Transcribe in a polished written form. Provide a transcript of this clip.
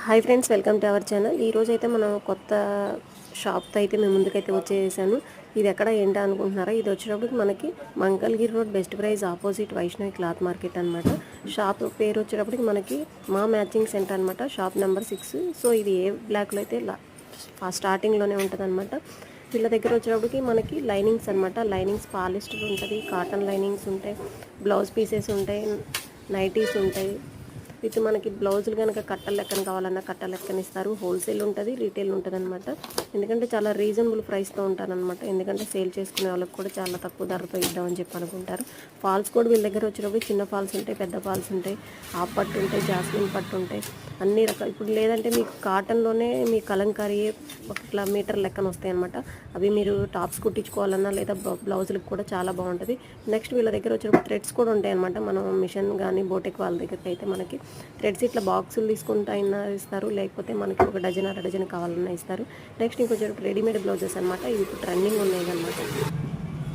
Hi friends, welcome to our channel. ఈరోజు అయితే మనం కొత్త షాప్తో అయితే మేము ముందుకైతే వచ్చేసాను. ఇది ఎక్కడ ఏంటా అనుకుంటున్నారా? ఇది వచ్చేటప్పటికి మనకి Mangalagiri road best praise opposite Vaishnavi cloth market అనమాట. షాప్ పేరు వచ్చేటప్పటికి మనకి మా మ్యాచింగ్ సెంటర్ అనమాట. Shop number 6. సో ఇది ఏ బ్లాక్లో అయితే స్టార్టింగ్లోనే ఉంటుంది అనమాట. వీళ్ళ దగ్గర వచ్చేటప్పటికి మనకి లైనింగ్స్ అనమాట. లైనింగ్స్ పాలిస్టర్ ఉంటుంది, కాటన్ లైనింగ్స్ ఉంటాయి, బ్లౌజ్ పీసెస్ ఉంటాయి, నైటీస్ ఉంటాయి. విత్ మనకి బ్లౌజులు కనుక కట్టల లెక్కన కావాలన్నా కట్టల లెక్కన ఇస్తారు. హోల్సేల్ ఉంటుంది, రీటైల్ ఉంటుంది అనమాట. ఎందుకంటే చాలా రీజనబుల్ ప్రైస్తో ఉంటారనమాట. ఎందుకంటే సేల్ చేసుకునే వాళ్ళకి కూడా చాలా తక్కువ ధరతో ఇద్దామని చెప్పి అనుకుంటారు. ఫాల్స్ కూడా వీళ్ళ దగ్గర వచ్చినప్పుడు చిన్న ఫాల్స్ ఉంటాయి, పెద్ద ఫాల్స్ ఉంటాయి, హాఫ్ పట్టు ఉంటాయి, జాస్మిన్ పట్టు ఉంటాయి, అన్ని రకాలు. ఇప్పుడు లేదంటే మీకు కాటన్లోనే మీ కలంకారీ ఒక మీటర్ లెక్కన వస్తాయి అనమాట. అవి మీరు టాప్స్ కుట్టించుకోవాలన్నా లేదా బ్లౌజులకు కూడా చాలా బాగుంటుంది. నెక్స్ట్ వీళ్ళ దగ్గర వచ్చినప్పుడు థ్రెడ్స్ కూడా ఉంటాయి అనమాట. మనం మిషన్ కానీ బోటెక్ వాళ్ళ దగ్గరికి అయితే మనకి థ్రెడ్స్ ఇట్లా బాక్సులు తీసుకుంటా అయినా ఇస్తారు, లేకపోతే మనకి ఒక డజన్ అర డజన్ కావాలన్నా ఇస్తారు. నెక్స్ట్ ఇంకొచ్చేటప్పుడు రెడీమేడ్ బ్లౌజెస్ అనమాట. ఇవి ఇప్పుడు ట్రెండింగ్ ఉన్నాయి అనమాట.